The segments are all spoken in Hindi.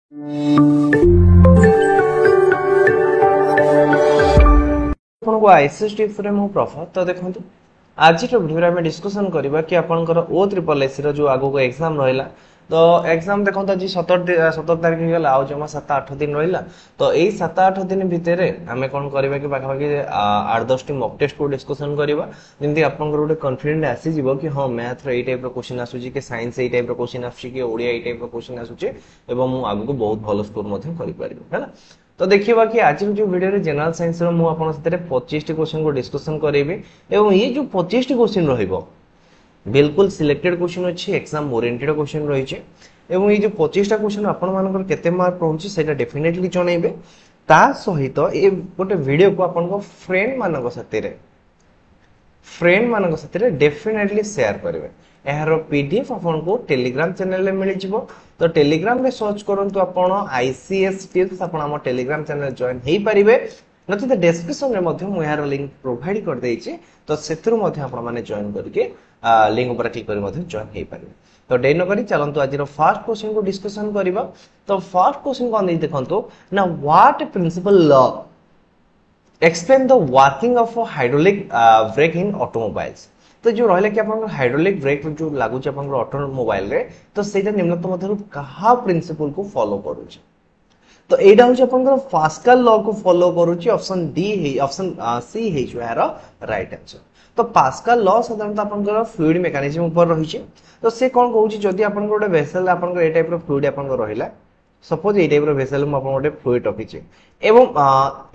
आपको आईसीएस टिप्स रे मो प्रफर तो देखंतु आज वीडियो में डिस्कशन करबा कि आपनकर ओ ट्रिपल एससी रो जो आगो को एग्जाम रहला तो एग्जाम देखंतु आज 17 तारिख हो गला आ जमा 7-8 दिन रहला तो एई 7-8 दिन भितर हमें कोन करबा कि बाकी 8-10 टी मॉक टेस्ट को डिस्कशन करबा जेंति आपनकर गोटे कॉन्फिडेंट आसी जीवो कि हां मैथ रो एई टाइप रो क्वेश्चन आसुची कि साइंस एई टाइप रो क्वेश्चन आसुची कि ओडिया एई टाइप रो क्वेश्चन आसुची एवं मु आगो को बहुत भलो स्कोर मध्यम करि परिबो हैना। तो देखिए कि आज जो वीडियो रे जनरल साइंस रो मु आपन सते 25 टी क्वेश्चन को डिस्कशन करेबी एवं ये जो 25 टी क्वेश्चन रहइबो बिल्कुल सिलेक्टेड क्वेश्चन अछि एग्जाम ओरिएंटेड क्वेश्चन रही छे एवं ये जो 25 टा क्वेश्चन आपन मानकर केते मार्क पहुंची सेटा डेफिनेटली जणैबे ता सहित ए गोटे वीडियो को आपन को फ्रेंड मानक सते डेफिनेटली शेयर करबे एहारो पीडीएफ आपन को टेलीग्राम चैनल रे मिल जिवो तो टेलीग्राम रे सर्च करंतु आपन आईसीएस टिप्स आपन हम टेलीग्राम चैनल जॉइन हेई परिबे नति त डिस्क्रिप्शन रे मध्ये मु एहारो लिंक प्रोवाइड कर देइछि तो सेथरु मध्ये आपन माने जॉइन करके लिंक ऊपर क्लिक करी मध्ये जॉइन हेई परिबे। तो डेनो करी चलंतु आज रो फर्स्ट क्वेश्चन को डिस्कशन करबा। तो फर्स्ट क्वेश्चन को नै देखंतु ना what principle law explain the working of hydraulic brake in automobiles. तो जो रहले कि आपन हाइड्रोलिक ब्रेक जो लागु छ आपन ऑटोमोबाइल रे तो सेटा निम्नतम मध्यरु कहा प्रिंसिपल को फॉलो करू छ तो एडा हो आपन पास्कल लॉ को फॉलो करू छ ऑप्शन डी है ऑप्शन सी है जो यार राइट आंसर। तो पास्कल लॉ साधारणतः आपन फ्लूइड मेकानिज्म ऊपर रही छ तो से कोन कहू छ जदी आपन गोटे वेसल आपन ए टाइप रो फ्लूइड आपन रहिला सपोज ए टाइप रो वेसल म आपन गोटे फ्लूइड रखी छ एवं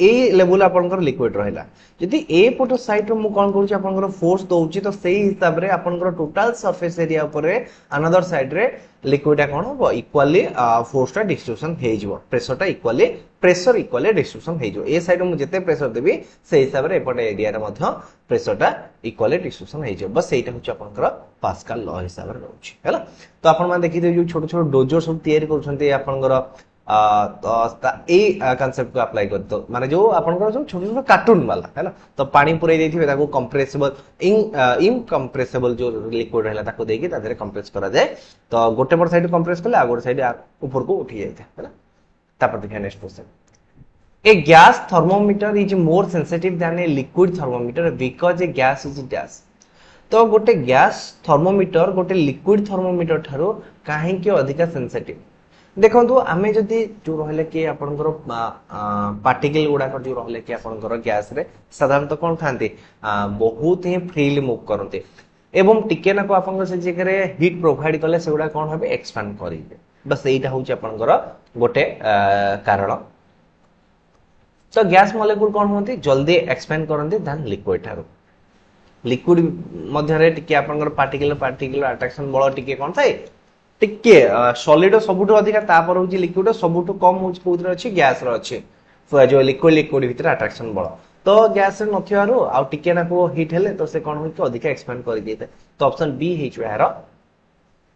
ए लेवल आपन लिक्विड रहिला जदी ए पोटो साइड रो मु कोन कहू छ आपन फोर्स दउची तो सेही हिसाब रे आपन टोटल सरफेस एरिया ऊपर अनदर साइड रे लिक्विड कोन हो इक्वली फोर्स टा डिस्ट्रीब्यूशन हे जिवो प्रेशर टा इक्वली डिस्ट्रीब्यूशन हे जिवो ए साइड मु जते प्रेशर देबी से हिसाब रे एपटे एरिया रे मध्य प्रेशर टा इक्वली डिस्ट्रीब्यूशन हे जिवो बस एटा होची आपन पास्कल लॉ हिसाब रे रहउची हैला। तो आपन मान देखि दे जो छोट छोट डोजर सब तयारी करछन्ते आपन तो ए कांसेप्ट को अप्लाई कर तो माने जो आपन जो छोट छोट कार्टून वाला है ना तो पानी पुरै देथिबे ताको कंप्रेसिबल इनकंप्रेसिबल जो लिक्विड रहला ताको देकी ता देरे कंप्रेस करा जाए तो गोटे पर साइड कंप्रेस करले आ गोटे साइड ऊपर को उठी जाय है ना। तापर देखिए next question A gas thermometer is more sensitive then a liquid thermometer because A gas is dash. तो गोटे गैस थर्मोमीटर गोटे लिक्विड थर्मोमीटर थारो काहे के अधिका सेंसिटिव देखंतु आमे जदी जो रहले कि आपनकर पार्टिकल गुडा कर जो रहले कि आपनकर गैस रे साधारणतः कोन थांती बहुत ही फ्रीली मूव करते एवं टिके ना को आपनकर से जगह रे हीट प्रोवाइड करले सेगुडा कोन होबे एक्सपांड करिवे बस एटा होची आपनकर गोटे कारण। तो गैस मॉलिक्यूल कोन होती जल्दी एक्सपेंड करंती देन लिक्विड थारो लिक्विड मध्य रे टिके आपनकर पार्टिकल अट्रैक्शन बल टिके कोन थाए टिके सॉलिड सबुठो अधिका तापर होची लिक्विड सबुठो कम होची कोउतरे अछि गैस रो अछि जो लिक्विड भीतर अट्रैक्शन बल तो गैस रे नथियारो आ टिके ना को हीट हेले तो से कोन होई कि अधिका एक्सपेंड करि देते तो ऑप्शन बी हे जो यार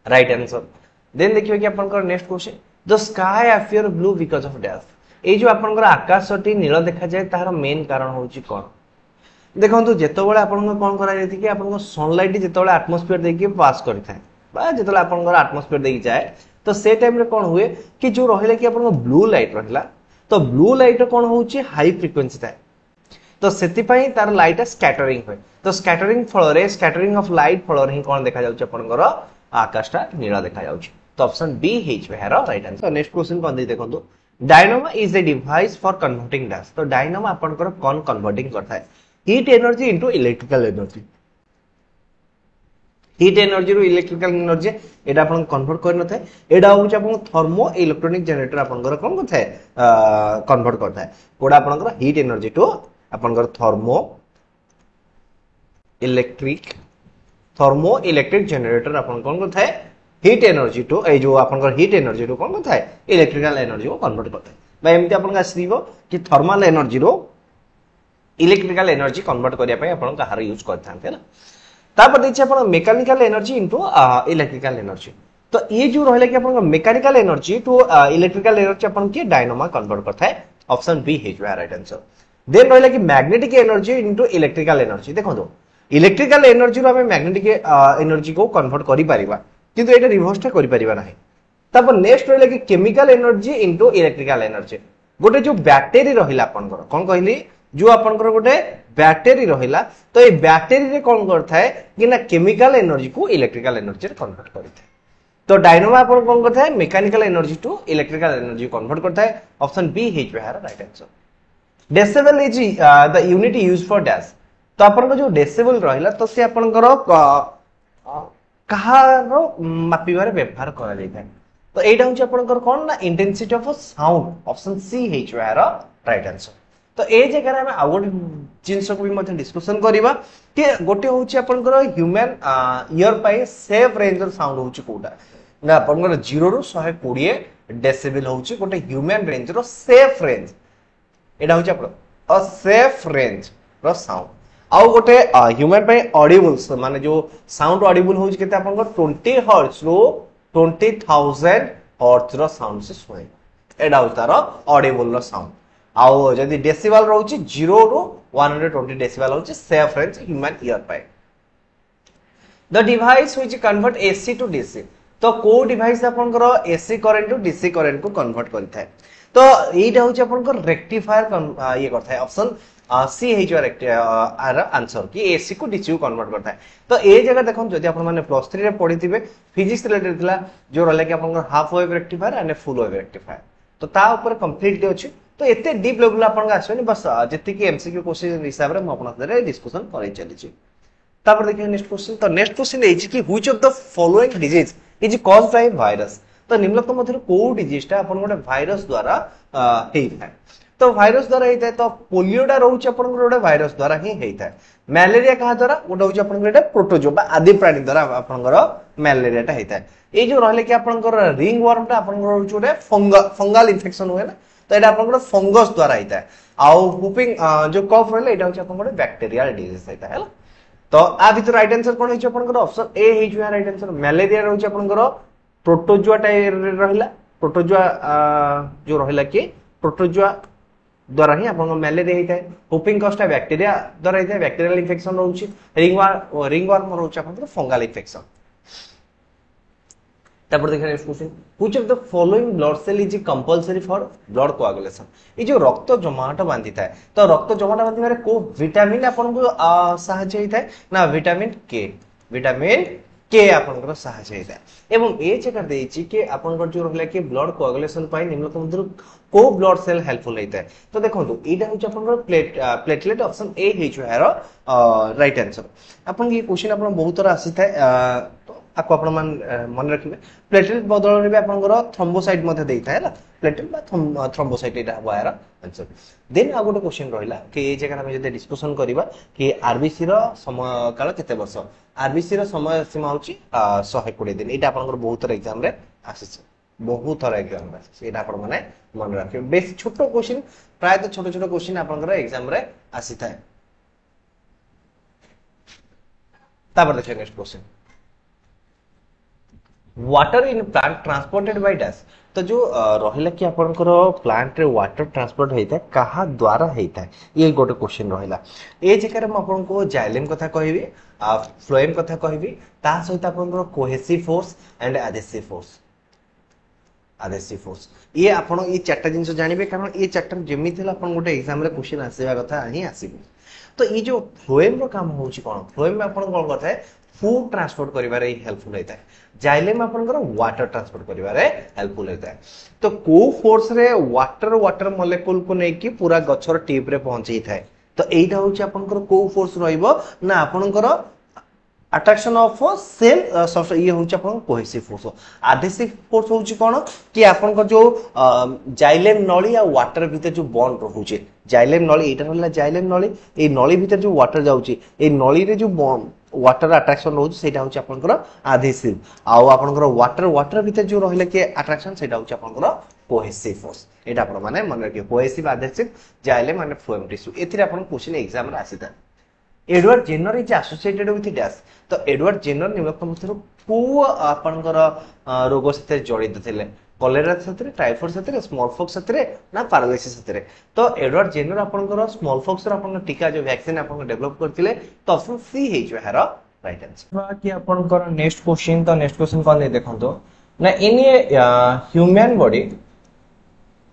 राइट आंसर। देन देखियो कि आपन को next question the sky appear blue because of dash ए जो आपन को आकाशटी नील देखा जाय तार मेन कारण होची कोन देखंतु जेतो बेले आपन को कोन करा जायति कि आपन को सनलाइट जेतो बेले एटमॉस्फेयर देखि पास करथाय बा जेतला आपनकर एटमॉस्फेयर देई जाए तो से टाइम रे कोन हुए कि जो रहले कि आपन ब्लू लाइट रहला तो ब्लू लाइट कोन होउची हाई फ्रीक्वेंसी थाए तो सेति पई तार लाइट स्कैटरिंग होय तो स्कैटरिंग फल रे स्कैटरिंग ऑफ लाइट फल रे कोन देखा जाउची आपनकर आकाशटा नीला देखा जाउची तो ऑप्शन बी हिज हेरो राइट आंसर। नेक्स्ट क्वेश्चन कोन दे देखंतु dynamo is a device for converting dash. तो डायनामो आपनकर कोन कन्वर्टिंग करथाय heat energy into electrical energy heat energy रो इलेक्ट्रिकल एनर्जी एडा आपन कन्वर्ट कर नथे एडा होछ आपन थर्मो इलेक्ट्रॉनिक जनरेटर आपनकर कोन कथाय कन्वर्ट करथाय कोडा आपनकर हीट एनर्जी टू आपनकर थर्मो इलेक्ट्रिक जनरेटर आपन कोन कथाय हीट एनर्जी टू ए जो आपनकर हीट एनर्जी टू कोन कथाय इलेक्ट्रिकल एनर्जी को कन्वर्ट करथाय बा एमति आपन आसीबो कि थर्मल एनर्जी रो इलेक्ट्रिकल एनर्जी कन्वर्ट करिया पय आपन कहार यूज करथांते ना। तापर देखिए अपन mechanical energy into electrical energy तो ये जो रहले कि अपन mechanical energy to electrical energy अपन के डायनामो कन्वर्ट करता है ऑप्शन बी है जो राइट आंसर। देन रहले कि magnetic energy into electrical energy देखो तो इलेक्ट्रिकल एनर्जी रो हमें मैग्नेटिक एनर्जी को कन्वर्ट करि परिबा किंतु एटा रिवर्स टा करि परिबा नाही तापर नेक्स्ट रहले कि chemical energy into electrical energy गोटे जो बैटरी रहिला आपनकर कोन कहली जो आपनकर गोटे बैटरी रहिला तो ए बैटरी रे कोन करथाय कि ना केमिकल एनर्जी को इलेक्ट्रिकल एनर्जी रे कन्वर्ट करथाय तो डायनामो आपन कोन करथाय mechanical energy to electrical energy convert करथाय ऑप्शन बी हिज वेहार right answer decibel is the unit used for dash तो आपन को जो डेसिबल रहिला तो से आपनकर कहारो मापिबारे व्यवहार करा जायथाय तो एटा होची आपनकर कोन ना intensity of sound option C हिज वेहार राइट आंसर तो ए जगह में आउ गोटे जिनस को भी मते डिस्कशन करबा कि गोटे होची आपनकर human ear pi safe range of sound होची कोटा ना आपनकर 0 रु 120 डेसिबल होची गोटे ह्यूमन रेंज रो सेफ रेंज एटा होची आपन अ सेफ रेंज रो साउंड आउ गोटे ह्यूमन पाई ऑडिबल्स माने जो साउंड ऑडिबल होची केते आपनकर 20 हर्ट्ज रो 20000 हर्ट्ज रो साउंड से सुने एटा होची तार ऑडिबल रो साउंड आउ जदि डेसिबल रहउची 0 रु 120 डेसिबल होची सेफ रेंज ह्यूमन ईयर पाई the device which convert AC to DC तो को डिवाइस आपनकर AC current to DC current को कन्वर्ट करथाय तो एटा होची आपनकर रेक्टिफायर ये करथाय ऑप्शन सी हिज आर आंसर कि एसी को डीसी को कन्वर्ट करथाय तो ए जगह देखो जदि आपन माने +3 रे पढिथिबे फिजिक्स रिलेटेड थिला जो रहले कि आपनकर half wave rectifier and full wave rectifier तो ता ऊपर कंप्लीटली अछि तो एते डीप लेवल आपन आसबेनी बस जति कि एमसीक्यू क्वेश्चन हिसाब रे म आपन साथे डिस्कशन करै चली छी तापर देखिए नेक्स्ट क्वेश्चन तो नेक्स्ट क्वेश्चन ए कि which of the following disease is caused by virus तो निम्नलिखित मध्य को डिजीज टा आपन गोटे वायरस द्वारा हेइ थाय तो वायरस द्वारा हेइ थाय तो पोलियोटा रहउछ आपन गोटे वायरस द्वारा ही हेइ थाय मलेरिया कहा द्वारा गोटे होछ आपन गोटे प्रोटोजो बा आदि प्राणी द्वारा आपन मलेरिया टा हेइ थाय ए जो रहले कि आपन रिंग वर्म टा आपन गोटे फंगल इन्फेक्शन होय ना तो एटा आपन फंगस द्वारा हेता है आउ हुपिंग जो कफ रहले एटा होछ आपन बैक्टीरियल डिजीज हेता है तो आ भीतर राइट आंसर कोन हेछ आपन ऑप्शन ए हेछ राइट आंसर मलेरिया रहउछ आपन प्रोटोजुआ टाइप रहला प्रोटोजुआ जो रहला कि प्रोटोजुआ द्वारा ही आपन मलेरिया हेता है हुपिंग कफटा बैक्टीरिया द्वारा हेता है बैक्टीरियल इन्फेक्शन रहउछ रिंग वर्म रहउछ आपन फंगल इन्फेक्शन तापर देखिए next question which of the following blood cell is compulsory for blood coagulation ये जो रक्त जमाट बांधी थाए तो रक्त जमाट बांधिबारे को विटामिन आपन को सहायता हेता है ना विटामिन के आपन को सहायता हेता है एवं ए चेक कर देछि कि आपन को जो रहला कि ब्लड कोआगुलेशन पाई निम्नलिखित मध्य को ब्लड सेल हेल्पफुल हेता है तो देखंतु एटा होछ आपन को प्लेटलेट ऑप्शन ए हेछ हेरो राइट आंसर आपन ये क्वेश्चन आपन बहुत तरह आसी थाए तो आपको अपन मन रखिबे प्लेटलेट बदल रे आपन थ्रोम्बोसाइट मध्ये देइथा है प्लेटलेट बा थ्रोम्बोसाइट एटा हबो यार आंसर देन आ गोटे क्वेश्चन रहिला कि ए जगह हम जदि डिस्कशन करबा कि आरबीसी रो समय काल केते वर्ष आरबीसी रो समय सीमा होची 120 दिन एटा आपन बहुत तरह एग्जाम रे आसी बहुत तरह एग्जाम रे आसी एटा आपन माने मन रखिबे बेस छोटो क्वेश्चन प्राय तो छोटो छोटो क्वेश्चन आपन एग्जाम रे आसी थाए तापर देखिए next question water in plant transported by dash तो जो रहिला कि आपनकर प्लांट रे वाटर ट्रांसपोर्ट हेता कहा द्वारा हेता ये गोटे क्वेश्चन रहिला ए जगह रे म आपनको जाइलेम कथा कहबी फ्लोएम कथा कहबी ता सहित आपनकर cohesive force and adhesive force ये आपण ये चारटा जिंस जानिबे कारण ये चारटा जेमी थिला आपण गोटे एग्जाम रे क्वेश्चन आसीबा कथा ही आसीबे तो ये जो फ्लोएम रो काम होउची कोन फ्लोएम में आपण कोन करथाय फूड ट्रांसपोर्ट करिबारे हेल्पफुल हेता है जाइलेम आपनकर वाटर ट्रांसपोर्ट करिबारे हेल्पफुल हेता है तो को फोर्स रे वाटर मॉलिक्यूल को नै कि पूरा गछर टिप रे पहुंचै थाए तो एटा होची आपनकर को फोर्स रहइबो ना आपनकर अट्रैक्शन ऑफ सेम ये होची आपन कोहेसिव फोर्स एडहेसिव फोर्स होची कोन कि आपनकर जो जाइलेम नली आ वाटर भीतर जो बॉन्ड रहउची जाइलेम नली एटा रहला जाइलेम नली ए नली भीतर जो वाटर जाउची ए नली रे जो वाटर अट्रैक्शन रहउची सेटा होची आपनकर एडहेसिव आउ आपनकर वाटर भीतर जो रहले के अट्रैक्शन सेटा होची आपनकर कोहेसिव फोर्स एटा आपण माने मन रखियो कोहेसिव एडहेसिव जाइलेम माने फ्लोएम टिश्यू एथिरे आपण क्वेश्चन एग्जाम रे आसीता Edward Jenner is associated with dash तो एडवर्ड जेनर निम्नलिखित मध्य को आपनकर रोग सहित जड़ित थिले कलेरा सहित टाइफॉइड सहित स्मॉल पॉक्स सहित ना पैरालिसिस सहित तो एडवर्ड जेनर आपनकर स्मॉल पॉक्स रो आपन टीका जो वैक्सीन आपन डेवलप करथिले तो ऑप्शन सी हे जो हेरो राइट आंसर कि आपनकर नेक्स्ट क्वेश्चन तो नेक्स्ट क्वेश्चन कोन दे देखंतो ना in a human body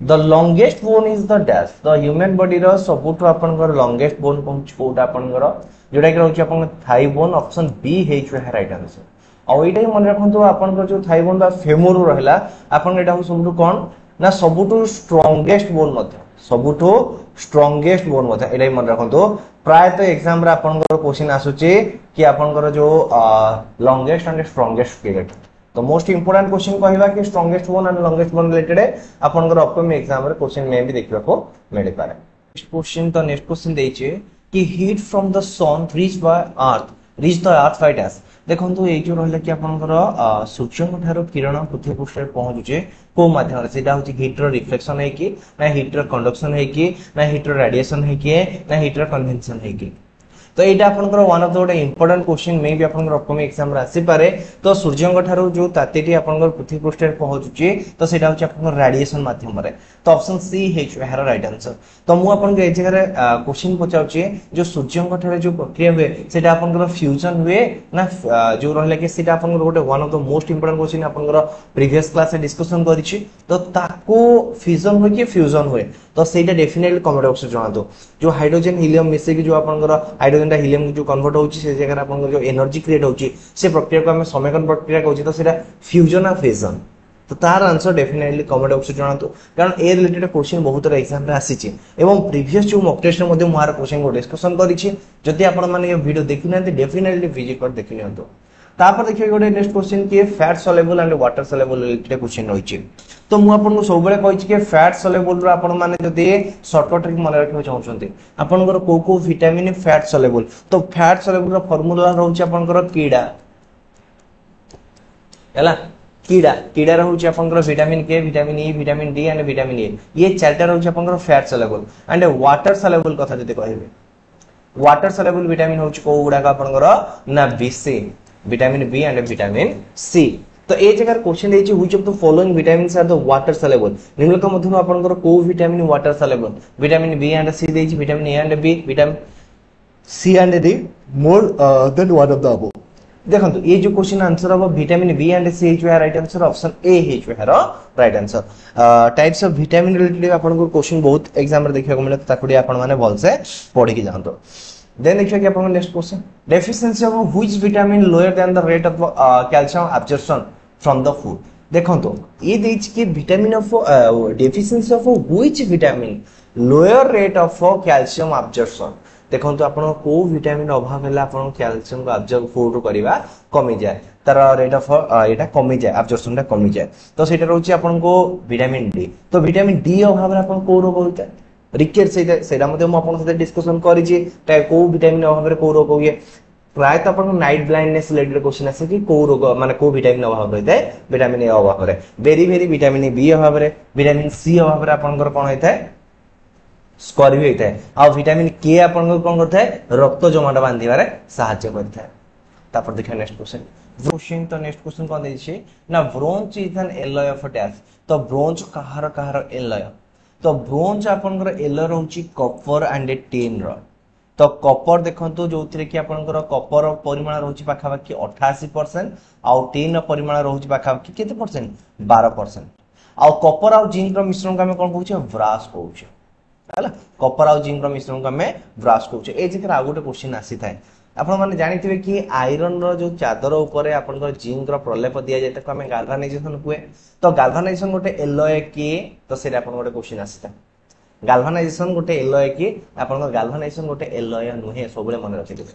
the longest bone is the dash the human body रो सबुठ आपनकर लॉन्गेस्ट बोन कोटा आपनकर जोटा कि रहउछि आपन थाई बोन ऑप्शन बी हे छु राइट आंसर आ एटा मन रखंतु आपनकर जो थाई बोन बा फेमोर रहला आपन एटा सबुठ कोन ना सबुठ स्ट्रांगेस्ट बोन मध्य सबुठ स्ट्रांगेस्ट बोन मध्य एटा मन रखंतु प्राय तो एग्जाम रे आपनकर क्वेश्चन आसुछि कि आपनकर जो लॉन्गेस्ट एंड स्ट्रांगेस्ट स्केलेट तो मोस्ट इंपोर्टेंट क्वेश्चन कहवा कि strongest bone and longest bone related आपनकर अपकमिंग एग्जाम रे क्वेश्चन में भी देखिबा को मिल पारे नेक्स्ट क्वेश्चन देइछे कि heat from the sun reach the earth by dash देखंतु ए जो रहला कि आपनकर सूर्यଙ୍କ ठारो किरण पृथ्वी पृष्ठ रे पहुंचुचे को माध्यम से सेटा होची हीट रो रिफ्लेक्शन है कि ना हीट रो कंडक्शन है कि ना हीट रो रेडिएशन है कि ना हीट रो कन्वेंशन है कि तो एटा आपनकर वन ऑफ द गोटे इंपोर्टेंट क्वेश्चन मे भी आपनकर अपकमिंग एग्जाम रे आसी पारे तो सूर्यଙ୍କ ठारो जो तातीटी आपनकर पृथ्वी पृष्ठ रे पहुंचुचे तो सेटा होची आपनकर रेडिएशन माध्यम रे तो ऑप्शन सी हे हेर राइट आंसर तो मु आपन के जगह रे क्वेश्चन पचाउची जो सूर्यଙ୍କ ठारे जो प्रक्रिया हुए सेटा आपनकर फ्यूजन हुए ना जो रहले कि सेटा आपनकर गोटे one of the most important question आपनकर प्रीवियस क्लास रे डिस्कशन करिछि तो ताको फ्यूजन हुए कि फ्यूजन हुए तो सेटा डेफिनेटली कमेंट बॉक्स रे जणातो जो हाइड्रोजन हीलियम मिसे कि जो आपनकर हाइड्रोजन टा हीलियम जो कन्वर्ट होउछि से जगह आपनकर जो एनर्जी क्रिएट होउछि से प्रक्रिया को हम समेकन प्रक्रिया कहउछि तो सेटा फ्यूजन आ फिजन तो तार आंसर डेफिनेटली कमेंट बॉक्स रे जणातो कारण ए रिलेटेड क्वेश्चन बहुत रे एग्जाम रे आसीछि एवं प्रीवियस जो मॉक टेस्ट रे मध्ये मार क्वेश्चन को डिस्कशन करिछि जदि आपन माने ये वीडियो देखिनांते डेफिनेटली विजिट कर देखिनियंतो तापर देखिए गोटे नेक्स्ट क्वेश्चन कि fat soluble and water soluble related question रहिछि तो मु आपन को सब बेले कहिछि कि फैट सोलेबल रो आपन माने जदि शॉर्टकट ट्रिक मन रखियो चाहउछन्ते आपन को विटामिन फैट सोलेबल तो फैट सोलेबल रो फार्मूला रहउछि आपन कीड़ा हैला कीड़ा कीड़ा रहउछि आपन विटामिन के vitamin E vitamin D and vitamin A ये चारटा रहउछि आपन fat soluble and water soluble कथा जदि कहबे वाटर सोलेबल विटामिन होछि को गुडा का आपन ना B C vitamin B and vitamin C तो ए जगह क्वेश्चन देछि which of the following vitamins are the water soluble निम्नलिखित मध्यम आपनकर को vitamin water soluble vitamin B and C देछि vitamin A and B vitamin C and D more than one of the above देखंतु ये जो क्वेश्चन आंसर अब vitamin B and C is right answer option A is right answer types of vitamin related आपन को क्वेश्चन बहुत एग्जाम रे देखिया को मिले ताकुडी आपन माने भल से पढि के जानतो देन देखिए कि आपन next question deficiency of which vitamin lower than the rate of calcium absorption from the food देखंतु ये देछि कि vitamin of deficiency of which vitamin lower rate of calcium absorption देखंतु आपन को विटामिन अभाव हैला आपन कैल्शियम को एब्जॉर्ब फूड करबा कमी जाय तार रेट ऑफ एटा कमी जाय एब्जॉर्प्शन टा कमी जाय तो सेटा रहउछि आपन को विटामिन डी तो विटामिन डी अभाव रे आपन को रोग होइता रिकेट सेटा मध्ये हम आपन साथे डिस्कशन करि छी को विटामिन अभाव रे को रोग होय प्राय तो आपन नाइट ब्लाइंडनेस रिलेटेड क्वेश्चन आसे कि को रोग माने को विटामिन अभाव रहइता विटामिन ए अभाव रे वेरी वेरी विटामिन बी अभाव रे विटामिन सी अभाव रे आपन कोन होइता स्कर्वी होइता आ विटामिन के आपन कोन करता है रक्त जमाटा बांधिबारे सहायता करता है तापर देखिए नेक्स्ट क्वेश्चन तो नेक्स्ट क्वेश्चन कोन दै छी ना bronze is an alloy of dash तो ब्रोंच कहार एलॉय तो ब्रोंच आपनकर एलॉय रहउची कॉपर एंड टिन रो तो कॉपर देखंतु जोथिरे कि आपनकर कॉपर परिमाण रहउची पाखाबाकी 88% आ टिन परिमाण रहउची पाखाबाकी केते परसेंट 12% आ कॉपर आ जिंक रो मिश्रण को हम कोन कहउची ब्रास कहउची हैला कॉपर आ जिंक रो मिश्रण को हम ब्रास कहउची ए जेकर आ गोटे क्वेश्चन आसी थाए आपण माने जानिथिबे कि आयरन रो जो चादर ऊपर आपनकर जिंक रो प्रलेप दिया जाय ताको हम गाल्वानाइजेशन कुए तो गाल्वानाइजेशन गोटे एलॉय के तो सेरा आपण गोटे क्वेश्चन आसीता गाल्वानाइजेशन गोटे एलॉय के आपनकर गाल्वानाइजेशन गोटे एलॉय नुहे सबले मन रखिथिबे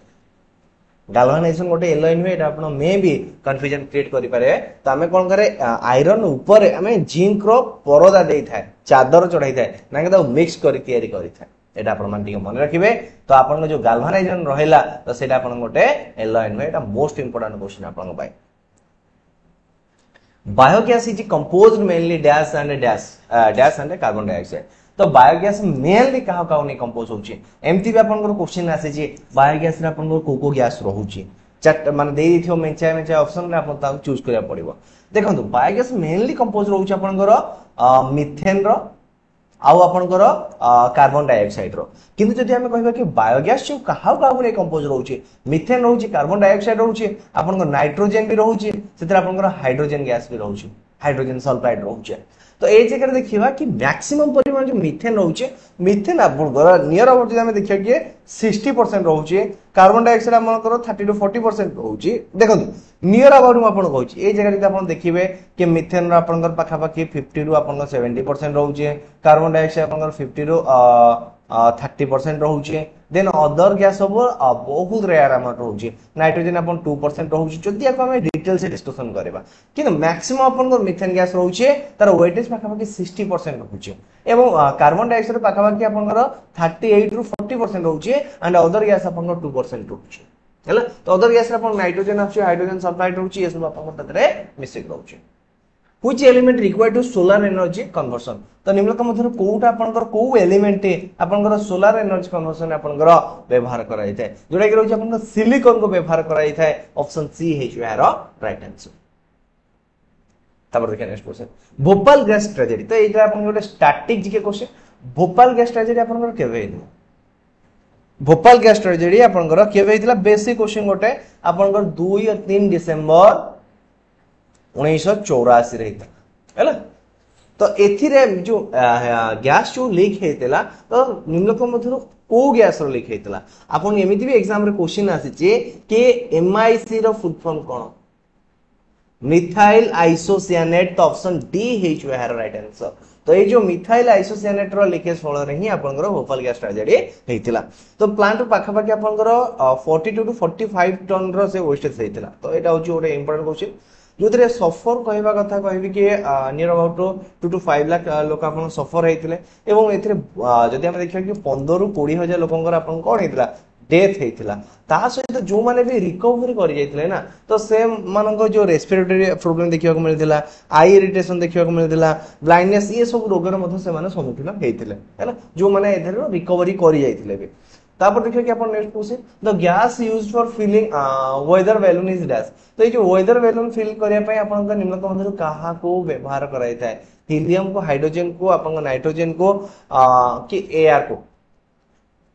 गाल्वानाइजेशन गोटे एलॉय नुहे एटा आपण मे भी कंफ्यूजन क्रिएट करि पारे तो हमें कोन करे आयरन ऊपर हमें जिंक रो परदा देई थाए चादर चढ़ाई थाए ना कि मिक्स करि तयारी करि थाए एटा आपण मान टिके मन रखिबे तो आपण जो गाल्वानाइजेशन रहला तो सेटा आपण गोटे एलॉय नुहे एटा मोस्ट इंपोर्टेंट क्वेश्चन आपण by biogas is composed mainly dash and carbon dioxide तो बायोगैस मेनली कहा का नै कंपोज होची एमती भी आपन को क्वेश्चन आसे जे बायोगैस रे आपन को गैस रहउची चट माने दे दिथियो मेंचा ऑप्शन रे आपन ता चूज करिया पड़िबो देखंतु बायोगैस मेनली कंपोज रहउची आपन को मीथेन रो आउ आपनकर कार्बन डाइऑक्साइड रो किंतु जदि हमें कहबा कि बायोगैस जो कहा काहू कंपोज रहउची मिथेन रहउची कार्बन डाइऑक्साइड रहउची आपनकर नाइट्रोजन भी रहउची सेतरा आपनकर हाइड्रोजन गैस भी रहउची हाइड्रोजन सल्फाइड रहउची तो ए जगह देखिबा कि मैक्सिमम परिमाण जो मिथेन रहउची मिथेन आपनकर नियर अबाउट जे हमें देखिया कि 60% रहउची कार्बन डाइऑक्साइड आपनकर 30 to 40% रहउची देखंतु नियर अबाउट आपन कहउची ए जगह आपन देखिबे कि मिथेन रो आपनकर पाखा पाखी 50 रु आपनकर 70% रहउची कार्बन डाइऑक्साइड आपनकर 50 रु 30% रहउची देन अदर गैस सब बहुत रेयर अमाउंट रहउची नाइट्रोजन अपन 2% रहउची जदि आप हम डिटेल से डिस्कशन करबा किंतु मैक्सिमम अपन मिथेन गैस रहउची तार वेटेज पाखा पाखी 60% रहउची एवं कार्बन डाइऑक्साइड पाखा पाखी अपन 38 रु 40% रहउची एंड अदर गैस अपन 2% रहउची हैला तो अदर गैस अपन नाइट्रोजन आछी हाइड्रोजन सल्फाइड रहउची ये सब अपन ततरे मिसिक रहउची which element required to solar energy conversion तो निम्नलिखित मध्य कोउटा आपनकर को एलिमेंट आपनकर सोलर एनर्जी कन्वर्सन आपनकर व्यवहार कराई थाए जोडा कि रहउची आपनकर सिलिकॉन को व्यवहार कराई थाए ऑप्शन सी हे जो यार राइट आंसर तबर देखिए next question Bhopal gas tragedy तो एटा आपनकर static GK question Bhopal gas tragedy आपनकर केबे हेतु भोपाल गैस ट्रेजेडी आपनकर केबे हेतिला बेसिक क्वेश्चन गोटे आपनकर 2 और 3 डिसेंबर 1984 रे हैला तो एथिरे जो गैस जो लीक हेतला तो निम्नलिखित मध्य को गैस रो लीक हेतला आपन एमिति भी एग्जाम रे क्वेश्चन आसी जे के एमआईसी रो फुल फॉर्म कोन मिथाइल आइसोसियानेट तो ऑप्शन डी हे जो है राइट आंसर तो ये जो मिथाइल आइसोसियानेट रो लीकेज फल रे ही आपनकर भोपाल गैस ट्रेजेडी हेतिला तो प्लांट पाखा पाखी आपनकर 42 टू 45 टन रो से वेस्टेज हेतिला तो एटा होची ओटे इंपोर्टेंट क्वेश्चन जो सफर कहवा कथा कहबी कि नियर अबाउट 2 to 5 लाख लोक आपन सफर हेतिले एवं एथिरे जदि हम देखिया कि 15 रु 20 हजार लोकंकर आपन कोन हेतिला डेथ हेतिला ता सहित जो माने भी रिकवरी करि जाइतिले ना तो से मानको जो रेस्पिरेटरी प्रॉब्लम देखिया को मिलतिला आई इरिटेशन देखिया को मिलतिला ब्लाइंडनेस ये सब रोग रे मध्ये से माने सम्मुखीन हेतिले हैला जो माने एथिरे रिकवरी करि जाइतिले भी तापर देखिए कि अपन next question the gas used for filling weather balloon is dash तो ये जो वेदर बैलून फिल करिया पय अपन निम्नलिखित मध्य कहा को व्यवहार कराई थाए हीलियम को हाइड्रोजन को अपन नाइट्रोजन को कि एयर को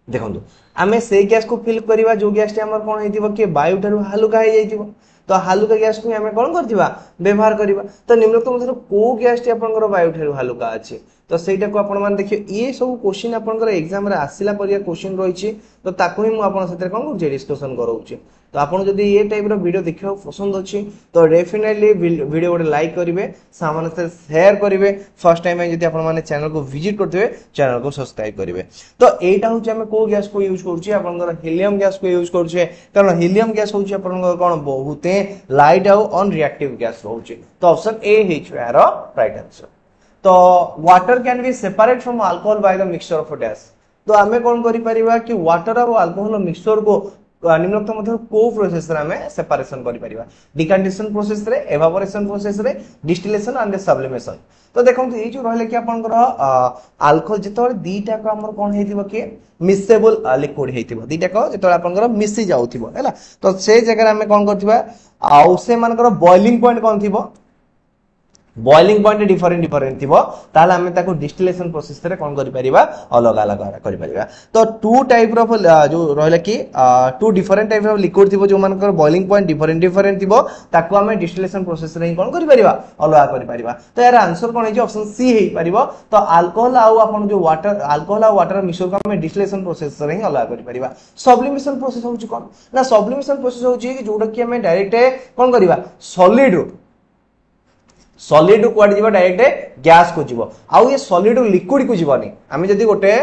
देखंतु आमे से गैस को फिल करिवा जो गैस हमर कोन हेतिबो कि वायु ठारु हालुका हे जाइतिबो तो हालुका गैस को हमें कोन करथिबा व्यवहार करिवा तो निम्नलिखित मध्य को गैस टी आपनकर वायु ठारु हालुका अछि तो सेटा को आपण मान देखियो ये सब क्वेश्चन आपनकर एग्जाम रे आसिला परिया क्वेश्चन रहिछि तो ताकू ही मु आपण सते कोन करछि डिस्कशन करौछि तो आपण जदी ये टाइप रो वीडियो देखियो पसंद अछि तो डेफिनेटली वीडियो गोटे लाइक करिवे सामान से शेयर करिवे फर्स्ट टाइम जदी आपण माने चैनल को विजिट करथिबे चैनल को सब्सक्राइब करिवे तो एटा होछि हमें को गैस को यूज करछि आपनकर हीलियम गैस को यूज करछि कारण हीलियम गैस होछि आपनकर कोन बहुते लाइट आउ अन रिएक्टिव गैस होछि तो ऑप्शन ए हिच यार राइट आंसर तो water can be separate from alcohol by the mixture of dash तो हमें कौन करि परिबा कि वाटर और अल्कोहल मिक्सचर को निम्नलिखित मध्य को प्रोसेस रे हमें सेपरेशन करि परिबा डिकंडेंसेशन प्रोसेस रे एवापोरेशन प्रोसेस रे डिस्टिलेशन एंड सब्लिमेशन तो देखंतु ए जो रहले कि आपनकर अल्कोहल जेतोर दीटा को हमर कोन हेतिबो कि मिक्सेबल लिक्विड हेतिबो दीटा को जेतोर आपनकर मिसि जाउथिबो हैला तो से जगह हमें कोन करथिबा आउ से मानकर बॉइलिंग पॉइंट कोन थिबो बॉइलिंग पॉइंट डिफरेंट थिबो ताला हमें ताको डिस्टिलेशन प्रोसेस रे कोन करि परिबा अलग अलग करि परिबा तो टू टाइप रो जो रहले कि टू डिफरेंट टाइप रो लिक्विड थिबो जो मानकर बॉइलिंग पॉइंट डिफरेंट थिबो ताको हमें डिस्टिलेशन प्रोसेस रे कोन करि परिबा अलग करि परिबा तो यार आंसर कोन हे ऑप्शन सी हे परिबो तो अल्कोहल आउ अपन जो वाटर अल्कोहल आउ वाटर मिक्सचर को हमें डिस्टिलेशन प्रोसेस रे अलग करि परिबा सब्लिमेशन प्रोसेस होची कोन ना सब्लिमेशन प्रोसेस होची कि जोडा कि हमें डायरेक्ट कोन करिबा सॉलिड क्वाड जीवा डायरेक्ट गैस को जीवो आउ ये सॉलिड लिक्विड को जीवनी आमे जदी गोटे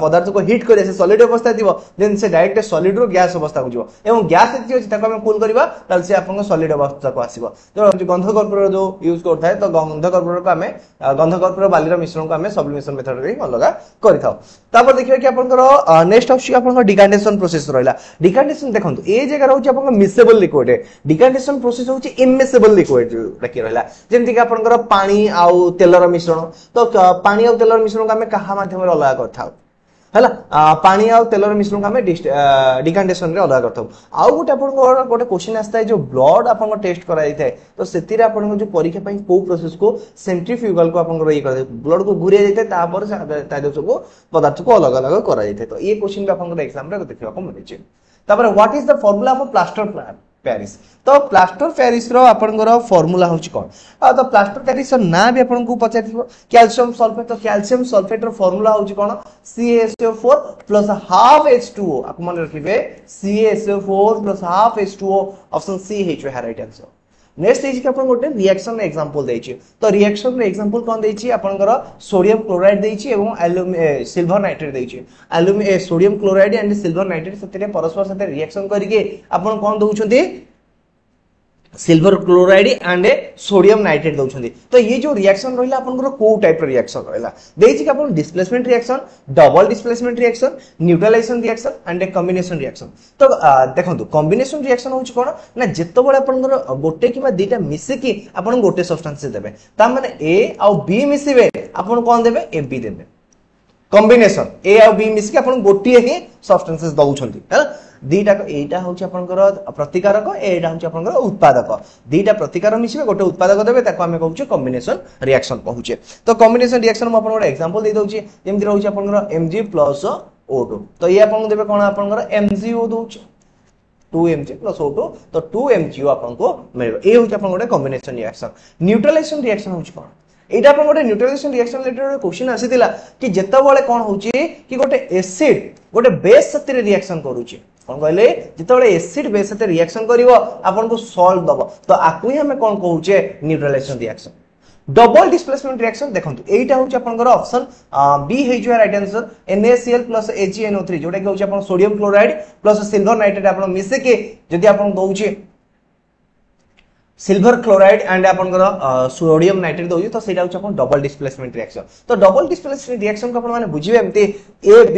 पदार्थ को हिट करे से सॉलिड अवस्था दिबो देन से डायरेक्ट सॉलिड रो गैस अवस्था को जीवो एवं गैस एति अछि ताको हम कूल करबा तल से आपन सॉलिड अवस्था को आसीबो तो गंध कर्पूर जो यूज करथाय तो गंध कर्पूर को हमें गंध कर्पूर बाली रो मिश्रण को हमें सब्लिमेशन मेथड रे अलगा करिथाउ तापर देखियो कि आपन नेक्स्ट अछि आपन डिकंडेंसेशन प्रोसेस रहला डिकंडेंसेशन देखंतु ए जगह रहउछि आपन मिक्सेबल लिक्विड डिकंडेंसेशन प्रोसेस होछि इमिसेबल लिक्विड रखि रहला जेंति कि आपनकर पानी आउ तेलर मिश्रण तो पानी आउ तेलर मिश्रण को हमें कहा माध्यम रे अलग करथाउ हैला पानी आ तेलर मिश्रण को हमें डिकांटेशन रे अलग करथौ आउ गोटे आपन गोटे क्वेश्चन आस्ता है जो ब्लड आपन टेस्ट कराई थाए तो सेतिर आपन जो परीक्षा पई को प्रोसेस को सेंट्रीफ्यूगल को आपन ये कर ब्लड को घुरिया जाय तापर तादो सब पदार्थ को अलग अलग करा जाय तो ये क्वेश्चन भी आपन एग्जाम रे देखिबा को मिले छै तापर what is the formula of plaster Paris तो प्लास्टर पेरिस रो आपनकर फार्मूला होची कोन तो प्लास्टर पेरिस ना भी आपन को पचाथिबो कैल्शियम सल्फेट तो कैल्शियम सल्फेट रो फार्मूला होची कोन CaSO4 प्लस हाफ H2O आपन मन रखिबे CaSO4 plus half H2O option C हेचो है राइट आंसर नेक्स्ट इज कि आपन गोटे रिएक्शन एग्जांपल देछि तो रिएक्शन रे एग्जांपल कोन देछि आपनकर सोडियम क्लोराइड देछि एवं सिल्वर नाइट्रेट देछि sodium chloride and silver nitrate सतेरे परस्पर साथे रिएक्शन करिके आपन कोन दउछन्ती silver chloride and sodium nitrate दउछन्ती तो ये जो रिएक्शन रहिला आपनकर को टाइप रो रिएक्शन रहिला देछि कि आपन displacement reaction double displacement reaction neutralisation reaction and combination reaction तो देखंतु कॉम्बिनेशन रिएक्शन होछि कोन ना जेतो बळे आपनकर गोटे किबा दुटा मिसे कि आपन गोटे सब्सटेंस देबे ता माने ए आ बी मिसिबे आपन कोन देबे ए बी देबे कॉम्बिनेशन ए आ बी मिस के आपन गोटिए ही सब्सटेंसेस दउछन्ती है दीटा एटा होछि आपनकर प्रतिकारक एटा होछि आपनकर उत्पादक दीटा प्रतिकारक मिसिबे गोटे उत्पादक देबे ताको हमें कहउछे कॉम्बिनेशन रिएक्शन कहउछे तो कॉम्बिनेशन रिएक्शन म आपन एग्जांपल दे दउछि जेमति रहउछि आपनकर Mg + O2 तो ये आपन देबे कोन आपनकर MgO दउछि 2Mg + O2 तो 2MgO आपन को मिलबे ए होछि आपन गोटे कॉम्बिनेशन रिएक्शन न्यूट्रलाइजेशन रिएक्शन होछि कोन एटा अपन गोटे न्यूट्रलाइजेशन रिएक्शन रिलेटेड क्वेश्चन आसीतिला कि जेतबेले कोन होछि कि गोटे एसिड गोटे बेस साथे रिएक्शन करूछि कोन कहले जेतबेले एसिड बेस साथे रिएक्शन करिवो आपन को सॉल्ट दबो तो आकु ही हमें कोन कहउछे neutralisation reaction double displacement reaction देखंतु एटा होछि आपनकर ऑप्शन बी हे जो राइट आंसर NaCl + AgNO3 जोटा कि होछि आपन sodium chloride plus silver nitrate आपन मिसे के जदि आपन दउछि सिल्वर क्लोराइड एंड आपनकर सोडियम नाइट्रेट दउछि तो सेटा होछि आपन डबल डिस्प्लेसमेंट रिएक्शन तो डबल डिस्प्लेसमेंट रिएक्शन को आपन माने बुझिबे एमते AB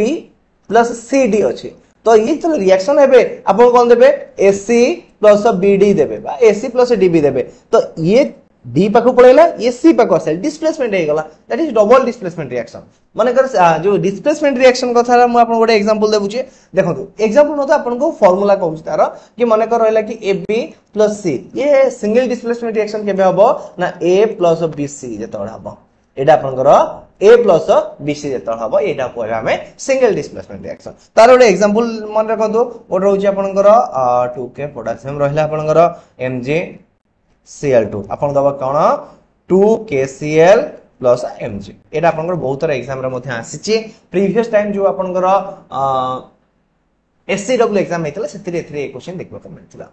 + CD अछि तो ये तो रिएक्शन हेबे आपन कोन देबे AC + BD देबे बा AC + DB देबे तो ये डी पाखु पळेला ये सी पाखु आसेल डिस्प्लेसमेंट हे गला that is double displacement reaction माने कर जो डिस्प्लेसमेंट रिएक्शन कथा म आपन गोटे एग्जांपल देबुची देखंतु एग्जांपल मत आपन को फार्मूला कहउछ तार कि माने कर रहला कि AB + C ये सिंगल डिस्प्लेसमेंट रिएक्शन केबे हबो ना A + BC जेतोड़ हबो एडा आपनकर A + BC जेतोड़ हबो एडा कोइ हमें सिंगल डिस्प्लेसमेंट रिएक्शन तार गोटे एग्जांपल मन रखंतु गोटे रहउची आपनकर 2K पोटेशियम रहला आपनकर MgCl2 आपन दबा कोन 2KCl + Mg एटा आपनकर बहुत तरह एग्जाम रे मध्ये आसीची प्रीवियस टाइम जो आपनकर SCW एग्जाम हेतला सेतिरे एथरे क्वेश्चन देखबा को मिलथिला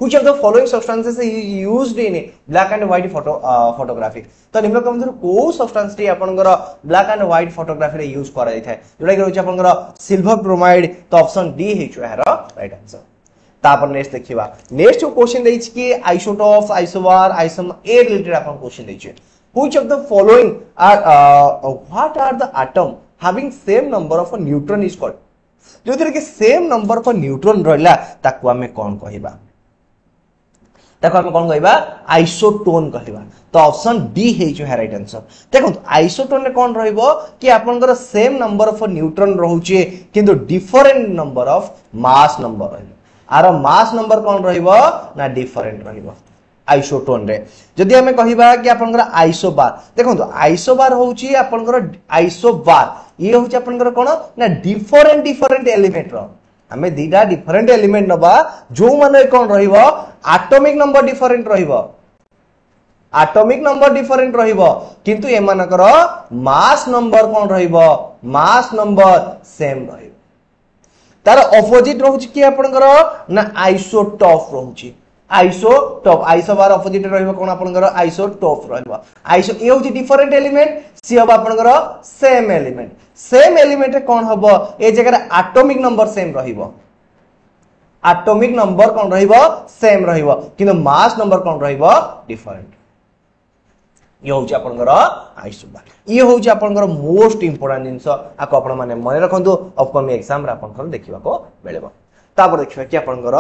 which of the following substances is used in black and white photography तो निम्न क्रम को सब्सटेंस टी आपनकर ब्लैक एंड व्हाइट फोटोग्राफी रे यूज करा जाय थाए जोटा कि रहउची आपनकर सिल्वर ब्रोमाइड तो ऑप्शन डी हेचो है राइट आंसर तापर नेक्स्ट देखिबा नेक्स्ट जो क्वेश्चन दैछि कि आइसोटोप्स आइसोबार आइसोमर ए रिलेटेड आपन क्वेश्चन दैछि which of the following are what are the atom having same number of neutron is called जोतिर कि सेम नंबर ऑफ न्यूट्रॉन रहला ताकू हमें कोन कहिबा ताकू हमें कोन कहिबा आइसोटोन कहिबा तो ऑप्शन डी हे जो है राइट आंसर देखो आइसोटोन ने कोन रहइबो कि आपनकर सेम नंबर ऑफ न्यूट्रॉन रहउची किंतु different number of mass number रहइबो आर मास नंबर कोन रहइबो ना डिफरेंट रहइबो आइसोटोन रे जदि हमें कहिबा कि आपनकर आइसोबार देखो आइसोबार होउची आपनकर आइसोबार ये होउची आपनकर कोन ना डिफरेंट एलिमेंट रो हमें दीटा डिफरेंट एलिमेंट नबा जो माने कोन रहइबो एटॉमिक नंबर डिफरेंट रहइबो एटॉमिक नंबर डिफरेंट रहइबो किंतु एमानकर मास नंबर कोन रहइबो मास नंबर सेम रहइबो तार ऑपोजिट रहउची कि आपनकर ना आइसोटॉप रहउची आइसोटॉप आइसोबार ऑपोजिट रहइबो कोन आपनकर आइसोटॉप रहइबो आइसो ए होची डिफरेंट एलिमेंट सी हबो आपनकर सेम एलिमेंट कोन हबो ए जगह एटॉमिक नंबर सेम रहइबो एटॉमिक नंबर कोन रहइबो सेम रहइबो किंतु मास नंबर कोन रहइबो डिफरेंट ये होची आपनकर आइसोबार ये होची आपनकर मोस्ट इंपोर्टेंट जिंस आको आपण माने मन रखंतु अपकमिंग एग्जाम रे आपनकर देखिबा को बेलेबो तापर देखिबा कि आपनकर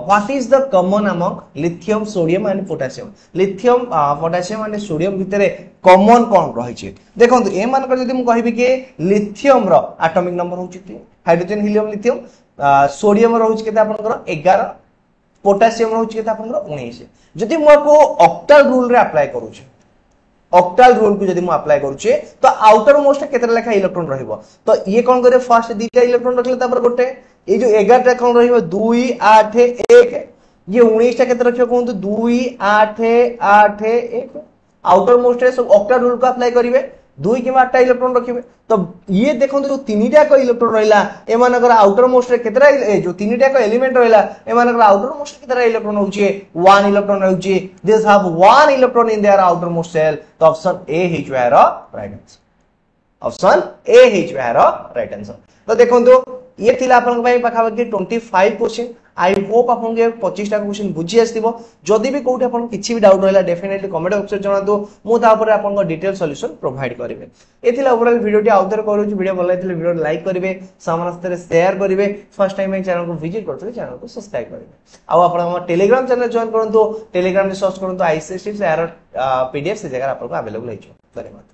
what is the common among lithium sodium and potassium lithium potassium and sodium भितरे कॉमन कोन रही छै देखंतु ए मानकर जदि मु कहिबि कि लिथियम रो एटॉमिक नंबर होछि 3 हाइड्रोजन हीलियम लिथियम सोडियम रो होछि केते आपनकर 11 पोटेशियम रो होछि केते आपनकर 19 जदि मु को ऑक्टल रूल रे अप्लाई करू छै ऑक्टल रूल को जदि मु अप्लाई करू छै तो आउटर मोस्ट केते लेखा इलेक्ट्रॉन रहइबो तो ये कोन करे फर्स्ट दीटा इलेक्ट्रॉन रखले तापर गोटे ये जो 11 टा कोन रहइबो 2 8 1 ये 19 टा केते रखियो कोन 2 8 8 1 आउटर मोस्ट रे सब ऑक्टल रूल को अप्लाई करिवे 2 कि 8 टा इलेक्ट्रॉन रखिबे तो ये देखंतु जो तीनटा को इलेक्ट्रॉन रहला ए मानकर आउटर मोस्ट रे केतरा जो तीनटा को एलिमेंट रहला ए मानकर आउटर मोस्ट केतरा इलेक्ट्रॉन होउची 1 इलेक्ट्रॉन होउची this have 1 electron in their outermost shell तो ऑप्शन ए हिज वेयर राइट आंसर ऑप्शन ए हिज वेयर राइट आंसर तो देखंतु ये थिला आपन भाई पाखा कि 25 क्वेश्चन आई होप आपन के 25 टा क्वेश्चन बुझी आस्तिबो जदी भी कोठी आपन किछि भी डाउट रहला डेफिनेटली कमेंट बॉक्स रे जणा दो मु ता ऊपर आपन को डिटेल सॉल्यूशन प्रोवाइड करिवे एथिला ओवरऑल वीडियो आउटर करू वीडियो भल लागिले वीडियो लाइक करिवे समस्त रे शेयर करिवे फर्स्ट टाइम ए चैनल को विजिट करथले चैनल को सब्सक्राइब करिवे आ आपन हमर टेलीग्राम चैनल जॉइन करंतो टेलीग्राम में सर्च करंतो आईसीएसटी से एरर पीडीएफ से जगह आपन को अवेलेबल है धन्यवाद।